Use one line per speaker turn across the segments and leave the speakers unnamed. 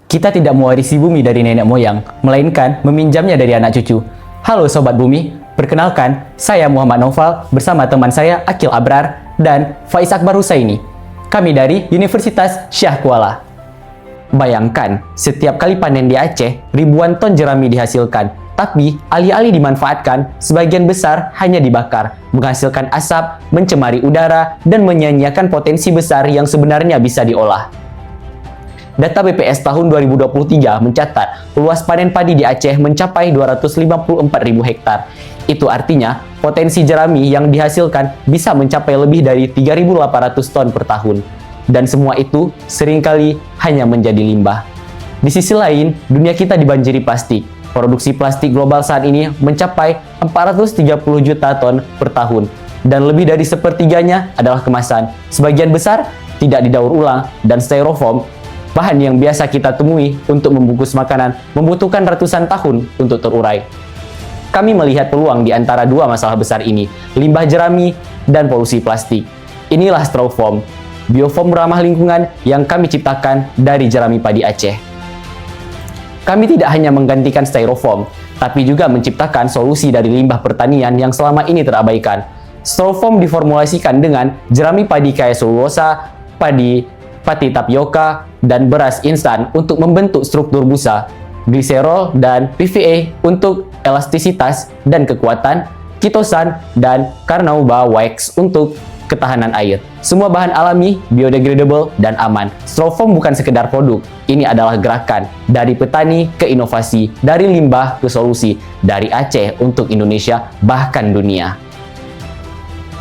Kita tidak mewarisi bumi dari nenek moyang, melainkan meminjamnya dari anak cucu. Halo Sobat Bumi, perkenalkan, saya Muhammad Naufal bersama teman saya Akil Abrar dan Faiz Akbar Husaini. Kami dari Universitas Syah Kuala. Bayangkan, setiap kali panen di Aceh, ribuan ton jerami dihasilkan. Tapi, alih-alih dimanfaatkan, sebagian besar hanya dibakar, menghasilkan asap, mencemari udara, dan menyia-nyiakan potensi besar yang sebenarnya bisa diolah. Data BPS tahun 2023 mencatat luas panen padi di Aceh mencapai 254.000 hektar. Itu artinya potensi jerami yang dihasilkan bisa mencapai lebih dari 3.800 ton per tahun. Dan semua itu seringkali hanya menjadi limbah. Di sisi lain, dunia kita dibanjiri plastik. Produksi plastik global saat ini mencapai 430 juta ton per tahun. Dan lebih dari sepertiganya adalah kemasan. Sebagian besar tidak didaur ulang dan styrofoam, bahan yang biasa kita temui untuk membungkus makanan, membutuhkan ratusan tahun untuk terurai. Kami melihat peluang di antara dua masalah besar ini, limbah jerami dan polusi plastik. Inilah Strawfoam, biofoam ramah lingkungan yang kami ciptakan dari jerami padi Aceh. Kami tidak hanya menggantikan styrofoam, tapi juga menciptakan solusi dari limbah pertanian yang selama ini terabaikan. Strawfoam diformulasikan dengan jerami padi kaya selulosa, pati tapioka, dan beras instan untuk membentuk struktur busa, gliserol dan PVA untuk elastisitas dan kekuatan, kitosan dan carnauba wax untuk ketahanan air. Semua bahan alami, biodegradable, dan aman. Strawfoam bukan sekedar produk, ini adalah gerakan dari petani ke inovasi, dari limbah ke solusi, dari Aceh untuk Indonesia, bahkan dunia.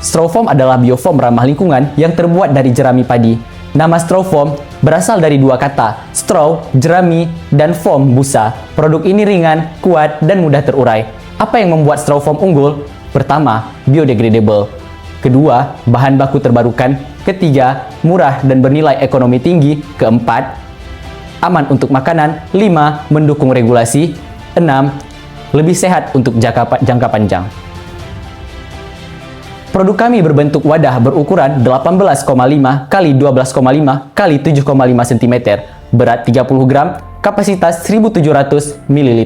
Strawfoam adalah biofoam ramah lingkungan yang terbuat dari jerami padi. Nama Strawfoam berasal dari dua kata, straw, jerami, dan foam, busa. Produk ini ringan, kuat, dan mudah terurai. Apa yang membuat Strawfoam unggul? Pertama, biodegradable. Kedua, bahan baku terbarukan. Ketiga, murah dan bernilai ekonomi tinggi. Keempat, aman untuk makanan. 5, mendukung regulasi. 6, lebih sehat untuk jangka panjang. Produk kami berbentuk wadah berukuran 18,5 x 12,5 x 7,5 cm, berat 30 gram, kapasitas 1.700 ml.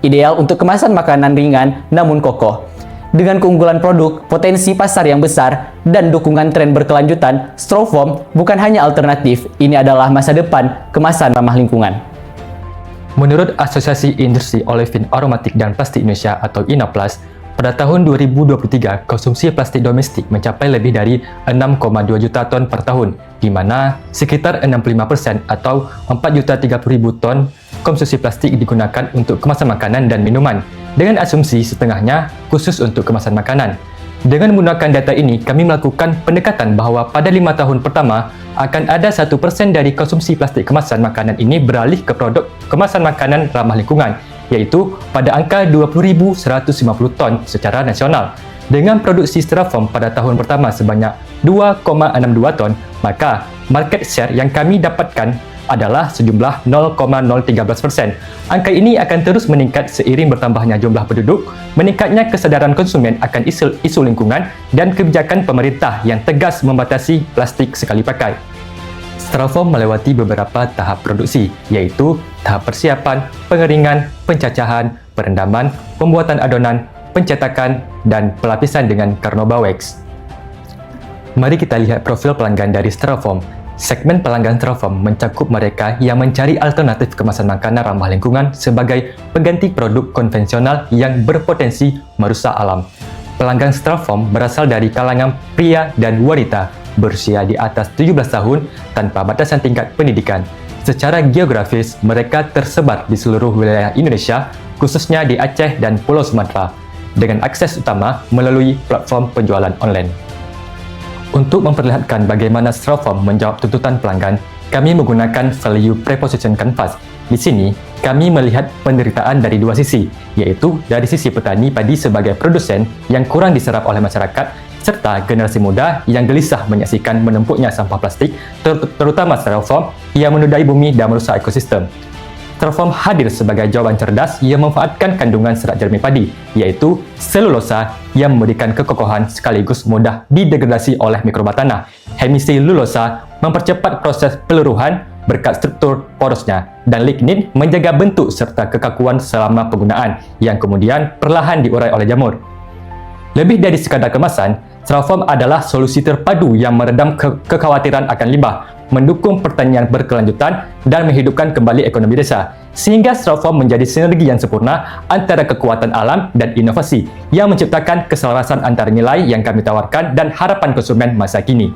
Ideal untuk kemasan makanan ringan namun kokoh. Dengan keunggulan produk, potensi pasar yang besar, dan dukungan tren berkelanjutan, Strawfoam bukan hanya alternatif, ini adalah masa depan kemasan ramah lingkungan.
Menurut Asosiasi Industri Olefin Aromatik dan Plastik Indonesia atau INAPLAS, pada tahun 2023, konsumsi plastik domestik mencapai lebih dari 6,2 juta ton per tahun, di mana sekitar 65% atau 4.030.000 ton konsumsi plastik digunakan untuk kemasan makanan dan minuman, dengan asumsi setengahnya khusus untuk kemasan makanan. Dengan menggunakan data ini, kami melakukan pendekatan bahawa pada 5 tahun pertama, akan ada 1% dari konsumsi plastik kemasan makanan ini beralih ke produk kemasan makanan ramah lingkungan, yaitu pada angka 20.150 ton secara nasional. Dengan produksi Strawfoam pada tahun pertama sebanyak 2,62 ton, maka market share yang kami dapatkan adalah sejumlah 0,013%. Angka ini akan terus meningkat seiring bertambahnya jumlah penduduk, meningkatnya kesadaran konsumen akan isu lingkungan, dan kebijakan pemerintah yang tegas membatasi plastik sekali pakai. Strawfoam melewati beberapa tahap produksi, yaitu tahap persiapan, pengeringan, pencacahan, perendaman, pembuatan adonan, pencetakan, dan pelapisan dengan carnauba wax. Mari kita lihat profil pelanggan dari Strawfoam. Segmen pelanggan Strawfoam mencakup mereka yang mencari alternatif kemasan makanan ramah lingkungan sebagai pengganti produk konvensional yang berpotensi merusak alam. Pelanggan Strawfoam berasal dari kalangan pria dan wanita berusia di atas 17 tahun tanpa batasan tingkat pendidikan. Secara geografis, mereka tersebar di seluruh wilayah Indonesia, khususnya di Aceh dan Pulau Sumatera, dengan akses utama melalui platform penjualan online. Untuk memperlihatkan bagaimana Strawfoam menjawab tuntutan pelanggan, kami menggunakan Value Proposition Canvas. Di sini, kami melihat penderitaan dari dua sisi, yaitu dari sisi petani padi sebagai produsen yang kurang diserap oleh masyarakat, serta generasi muda yang gelisah menyaksikan menumpuknya sampah plastik, terutama Strawfoam, yang menodai bumi dan merusak ekosistem. Strawfoam hadir sebagai jawaban cerdas yang memanfaatkan kandungan serat jerami padi, yaitu selulosa yang memberikan kekokohan sekaligus mudah didegradasi oleh mikroba tanah. Hemiselulosa mempercepat proses peluruhan, berkat struktur porosnya, dan lignin menjaga bentuk serta kekakuan selama penggunaan yang kemudian perlahan diurai oleh jamur. Lebih dari sekadar kemasan, Styrofoam adalah solusi terpadu yang meredam kekhawatiran akan limbah, mendukung pertanian berkelanjutan dan menghidupkan kembali ekonomi desa. Sehingga Styrofoam menjadi sinergi yang sempurna antara kekuatan alam dan inovasi yang menciptakan keselarasan antara nilai yang kami tawarkan dan harapan konsumen masa kini.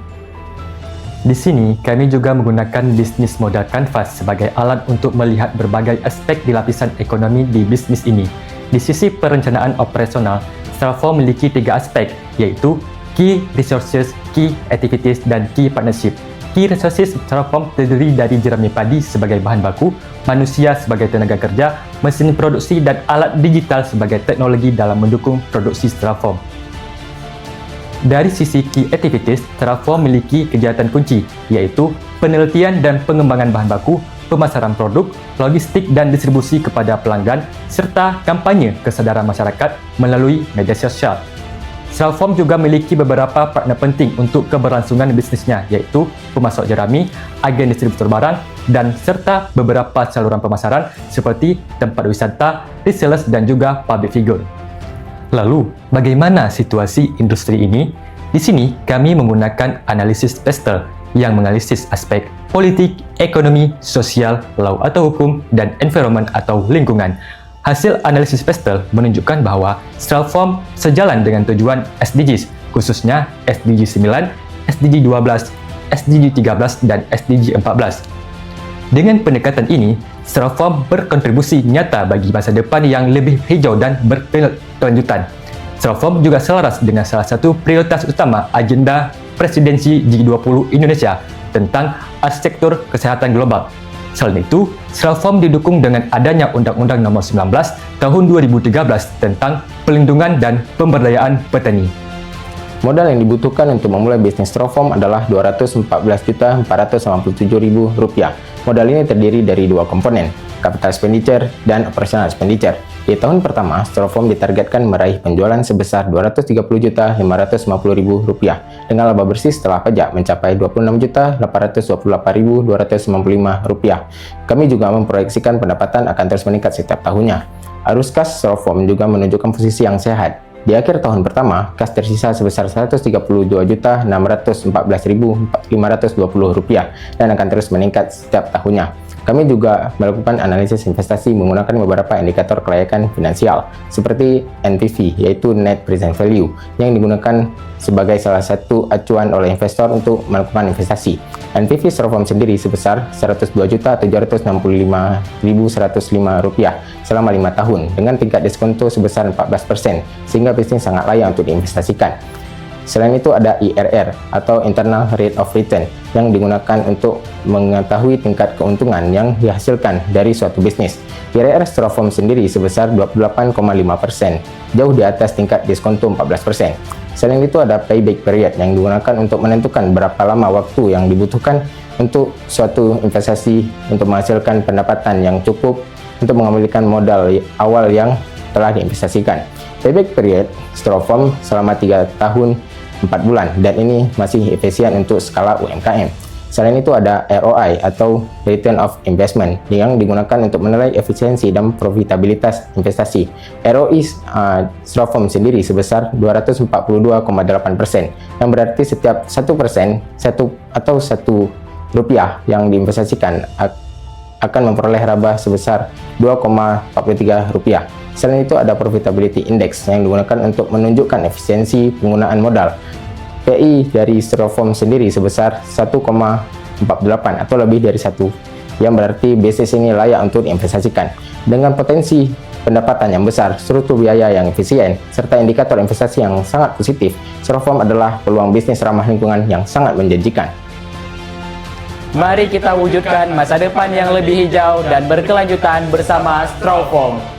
Di sini, kami juga menggunakan bisnis modal kanvas sebagai alat untuk melihat berbagai aspek di lapisan ekonomi di bisnis ini. Di sisi perencanaan operasional, Styrofoam memiliki 3 aspek, yaitu Key Resources, Key Activities, dan Key Partnership. Key Resources Styrofoam terdiri dari jerami padi sebagai bahan baku, manusia sebagai tenaga kerja, mesin produksi, dan alat digital sebagai teknologi dalam mendukung produksi Styrofoam. Dari sisi Key Activities, Styrofoam memiliki kegiatan kunci, yaitu penelitian dan pengembangan bahan baku, pemasaran produk, logistik dan distribusi kepada pelanggan, serta kampanye kesadaran masyarakat melalui media sosial. Styrofoam juga memiliki beberapa partner penting untuk keberlangsungan bisnisnya, yaitu pemasok jerami, agen distributor barang, dan serta beberapa saluran pemasaran seperti tempat wisata, resellers, dan juga public figure. Lalu, bagaimana situasi industri ini? Di sini, kami menggunakan analisis Pestel yang menganalisis aspek politik, ekonomi, sosial, law atau hukum, dan environment atau lingkungan. Hasil analisis Pestel menunjukkan bahwa Styrofoam sejalan dengan tujuan SDGs, khususnya SDG 9, SDG 12, SDG 13, dan SDG 14. Dengan pendekatan ini, Styrofoam berkontribusi nyata bagi masa depan yang lebih hijau dan berkelanjutan. Styrofoam juga selaras dengan salah satu prioritas utama agenda Presidensi G20 Indonesia tentang arsitektur kesehatan global. Selain itu, Styrofoam didukung dengan adanya Undang-Undang Nomor 19 Tahun 2013 tentang Pelindungan dan Pemberdayaan Petani.
Modal yang dibutuhkan untuk memulai bisnis Styrofoam adalah Rp214.497.000. Modal ini terdiri dari 2 komponen, capital expenditure dan operational expenditure. Di tahun pertama, Styrofoam ditargetkan meraih penjualan sebesar Rp230.550.000 dengan laba bersih setelah pajak mencapai Rp26.828.295. Kami juga memproyeksikan pendapatan akan terus meningkat setiap tahunnya. Arus kas Styrofoam juga menunjukkan posisi yang sehat. Di akhir tahun pertama, kas tersisa sebesar Rp132.614.520 dan akan terus meningkat setiap tahunnya. Kami juga melakukan analisis investasi menggunakan beberapa indikator kelayakan finansial, seperti NPV, yaitu Net Present Value, yang digunakan sebagai salah satu acuan oleh investor untuk melakukan investasi. NPV Styrofoam sendiri sebesar Rp102.765.105 selama 5 tahun, dengan tingkat diskonto sebesar 14%, sehingga bisnis sangat layak untuk diinvestasikan. Selain itu ada IRR atau Internal Rate of Return yang digunakan untuk mengetahui tingkat keuntungan yang dihasilkan dari suatu bisnis. IRR Styrofoam sendiri sebesar 28,5%, jauh di atas tingkat diskonto 14%. Selain itu ada Payback Period yang digunakan untuk menentukan berapa lama waktu yang dibutuhkan untuk suatu investasi untuk menghasilkan pendapatan yang cukup untuk mengembalikan modal awal yang telah diinvestasikan. Payback Period Styrofoam selama 3 tahun 4 bulan, dan ini masih efisien untuk skala UMKM. Selain itu ada ROI atau Return of Investment yang digunakan untuk menilai efisiensi dan profitabilitas investasi. ROI Styrofoam sendiri sebesar 242,8%, yang berarti setiap 1% atau 1 rupiah yang diinvestasikan akan memperoleh laba sebesar Rp2,43. Selain itu ada Profitability Index yang digunakan untuk menunjukkan efisiensi penggunaan modal. PI dari Styrofoam sendiri sebesar 1,48 atau lebih dari 1, yang berarti bisnis ini layak untuk diinvestasikan. Dengan potensi pendapatan yang besar, struktur biaya yang efisien, serta indikator investasi yang sangat positif, Styrofoam adalah peluang bisnis ramah lingkungan yang sangat menjanjikan.
Mari kita wujudkan masa depan yang lebih hijau dan berkelanjutan bersama Styrofoam.